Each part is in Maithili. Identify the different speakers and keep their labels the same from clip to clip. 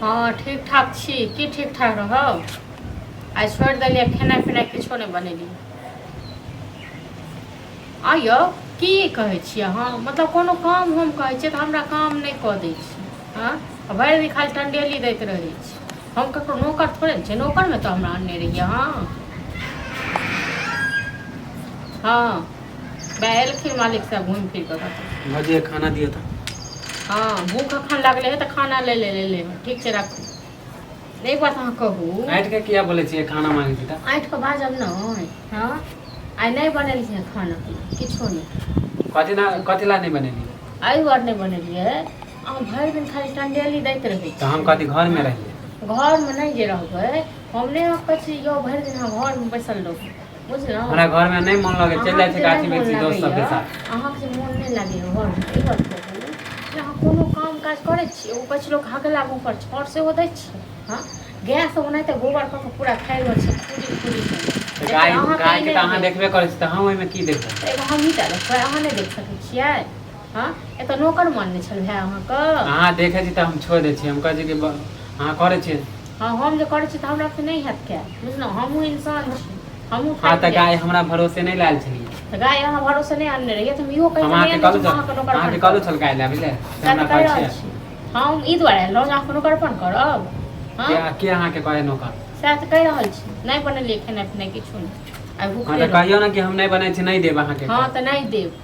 Speaker 1: हाँ ठीक ठाक छी की ठीक ठाक रहब आई छोड़ दिलिए खेनाइ पिनाइ किछो नहीं बनेलिए आइयो की कहै छी अहाँ मतलब कोनो काम हम कहै छियै तऽ हमरा काम नहीं कऽ दै छी हाँ भरि दिन खाली टंडेली दैत रहै छी हम ककरो नौकर थोड़े ने छै नौकर में तो हमरा आनने रहिए हाँ वह एलखिन मालिक साहब घूम फिर कर
Speaker 2: भजिए खाना दिया था।
Speaker 1: हाँ भूख अखन लगले है तो खाना ले ठीक से रखू एक बात अहाँ कहू
Speaker 2: आइट के किया बोले छी खाना मांगे छी त
Speaker 1: आइट के बाजब नहीं हाँ आई नहीं बनेलिए खाना पीना किछो नहीं
Speaker 2: कथी ला नहीं बनेली
Speaker 1: आई बार नहीं बनेलिए अहाँ भरि दिन खाली टंडेली दैत रहै छी
Speaker 2: तो हम कथी घर में रहिए
Speaker 1: घर में नहीं जे रहबै हम नहीं कहै छी यो भरि दिन अहाँ घर में बैसल रहू बुझलहुँ
Speaker 2: हमरा घर में नहीं मन लगे चल जाए छी गाछी में छी दोस्त सब के साथ
Speaker 1: अहाँ के मन नहीं लागे घर में ई बात कहू जे अहाँ कोनो काम काज करै छी ओ कुछ लोग हगला ऊपर छड़ से दै छी हाँ गैस ओनाहिते गोबर कऽ के पूरा खाइ रहल छै पूरी
Speaker 2: गाय के अहाँ देखबे करै छी त हम ओइ में की देखबै
Speaker 1: एगो हम ही टा देखबै अहाँ नहीं देख सकै छियै हाँ एतऽ नौकर मानने छल भाय अहाँके
Speaker 2: अहाँ देखे छी त हम छोड़ दै छी हम कहै छी कि अहाँ करै छी
Speaker 1: हाँ हम जे करै छी त हमरा से नहीं हैत क्या बुझलहुँ हमहूँ इंसान छी हमहूँ
Speaker 2: हाँ त गाय हमरा भरोसे नहीं लायल छलिए
Speaker 1: त गाय अहाँ भरोसे नहीं आनने रहिए त हम इहो कहि
Speaker 2: अहाँ के कलू छल गाय ला बुझले हमरा कहै छी
Speaker 1: हम ई दुआरे लौ अहाँ कोनो करपन करब हाँ
Speaker 2: के अहाँ के कहे नौकर
Speaker 1: सएह तऽ कहि रहल छी नहीं बनेलिए खेनाइ पिनाइ किछो नहीं आई भूख
Speaker 2: हाँ तो कहियो ना कि हम नहीं बने छी नहीं देब अहाँ के
Speaker 1: हाँ तो नहीं देब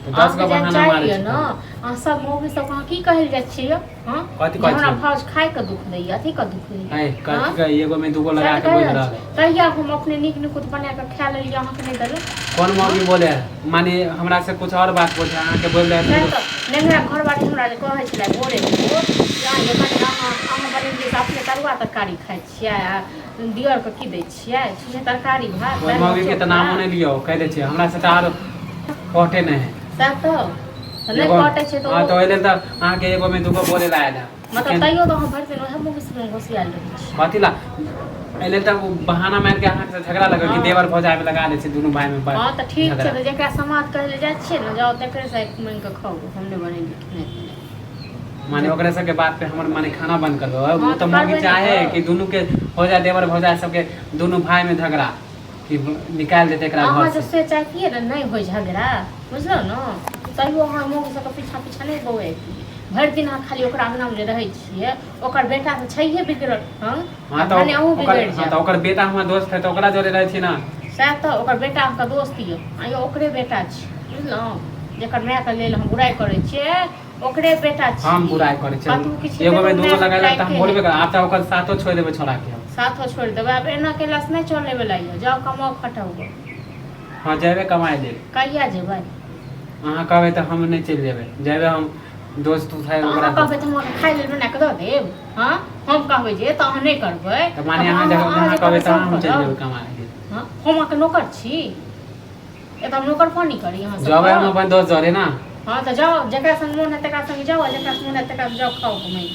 Speaker 2: तो 10 का बहाना मारे
Speaker 1: ना अहाँ सब मौगी सब अहाँ की कहल जाय छियै हाँ
Speaker 2: कथी कहै
Speaker 1: हमरा
Speaker 2: छी
Speaker 1: भाज खाय के दुख दैया अथी के दुख दैया
Speaker 2: है कथी के एगो में दूगो लगा के बोल रहल है
Speaker 1: कहिया हम अपने नीक नुकुत बना के खा लेलिए अहाँ के नहीं देलक
Speaker 2: कौन मौगी बोले माने हमरा से कुछ और बात पूछे अहाँ के बोल रहे
Speaker 1: नहीं तो नहीं घर बाड़ी हमरा जे कहै छलै बोले यहाँ ये कनी अहाँ बनेलिए अपने तरुआ तरकारी खाइ छियै दियर के की दै छियै सुने तरकारी भात
Speaker 2: कोई मौगी के त नामो नहीं लियो कह दे छी हमरा से त आरो पटे नहीं है
Speaker 1: सएह तो नहीं पटे छै तो
Speaker 2: हां तो एले त अहाँ के एगो में दूगो बोले ला आला
Speaker 1: मतलब तैयो तो हम भरि दिन ओहे मौगी से घोसियाल रहै छी
Speaker 2: कथी ला एले त बहाना मार के अहाँ से झगड़ा लगा कि देवर भौजाई में लगा दे छी दोनों भाई में
Speaker 1: हां त ठीक छै त जेकरा समाज कहले जाय छियै न जाओ तकरे से मन के खाओ हमने बनेली खेनाइ
Speaker 2: माने ओकरे सब के बात पे हमर माने खाना बंद कर दो वो तो मौगी चाहे कि दोनों के हो जाए देवर भौजाई सब के दोनों भाई में झगड़ा कि निकाल देते एकरा घर
Speaker 1: से से चाहिए न नहीं होय झगड़ा बुझलो न तैयो अहाँ मौगी सब के पीछा पीछा नहीं बौए भरि दिन अहाँ खाली ओकरा अंगना में रहै छियै ओकर बेटा त छैहे बिगड़ल हां
Speaker 2: भने अहू बिगड़ जा हां त ओकर बेटा हमर दोस्त है त ओकरा जोरे रहै छी ना
Speaker 1: सएह त ओकर बेटा हमका दोस्त हिय आ ओकरे बेटा छी बुझलहुँ जेकर माय के लेल हम बुराई करै छियै ओकरे बेटा छी
Speaker 2: हम बुराई करै छी एगो में दूगो लगाइला त हम बोलबे कर आप त ओकर साथो छोड़ देबे छोड़ा के हम
Speaker 1: साथो छोड़ देबे अब एना केला से नहीं चले वाला है जाओ कमाओ खटाओ
Speaker 2: हां जेबे कमाए दे
Speaker 1: कहिया जेबै
Speaker 2: अहाँ कहबे त हम नहीं चल जेबे जेबे हम दोस्त उठाए ओकरा
Speaker 1: कहबे त हम खाइ लेल बना के द देब हां हम कहबे जे त अहाँ नहीं करबै
Speaker 2: त माने अहाँ जगह कहबे त हम चल जेबे कमाए
Speaker 1: हां हम अहाँ के नौकर छी ए त हम नौकर पानी करी यहां से
Speaker 2: जाबे हम अपन दोस्त जरे ना
Speaker 1: हां त जाओ जकरा संग मोन है तकरा संग जाओ जकरा संग मोन है तकरा जाओ खाओ कमाई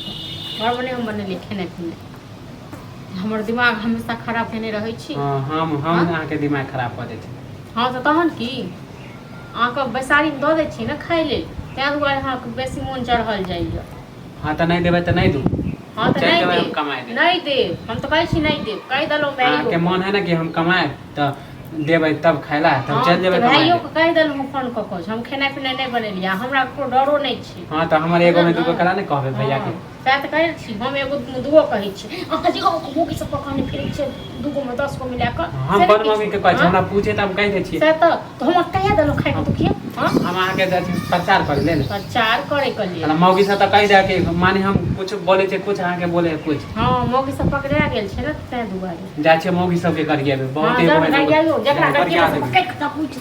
Speaker 1: घर बने हम बनेली खेनाइ पिनाइ हमर दिमाग हमेशा खराब केने रहै छी
Speaker 2: हां हम अहाँ के दिमाग खराब क देते
Speaker 1: हां त तहन की अहाँ के बैसारी द दै छी न खाइ लेल तै दुआरे अहाँ के बेसी मोन चढ़ल जाइए
Speaker 2: हां त नहीं देबे त नहीं दू
Speaker 1: हां त नहीं
Speaker 2: देबे हम कमाए दे
Speaker 1: नहीं देब हम तो कहै छी नहीं देब कहि देलौ भाइयो
Speaker 2: के मन है ना कि हम कमाए त देबे तब खाइला तब चल जेबे
Speaker 1: भाइयो के कहि देलौ हम फोन क के हम खेनाइ पिनाइ नहीं बनेलिया हमरा को डरो नहीं छी
Speaker 2: हां त हमर एगो में दूगो करा नहीं कहबे भैया के
Speaker 1: सएह त कहै छी हम एगो दूगो कहै छी अहाँ जी मौगी सब कहने फिरै छै दूगो में 10 को मिला के
Speaker 2: हम कोन मौगी के कहै छी हमरा पूछे त हम कहि दे छी
Speaker 1: सएह त हम कहिया देलौ खाइ के तो किया हां
Speaker 2: हम अहाँ के प्रचार कर ले
Speaker 1: प्रचार करे के लिए
Speaker 2: मौगी से त कहि दे के माने हम कुछ बोले छै कुछ अहाँ के बोले कुछ
Speaker 1: हां मौगी सब पकड़ा गेल छै न तै दुआरे
Speaker 2: जा छै मौगी सब के करिए बहुत एगो में
Speaker 1: जकरा करिए पूछ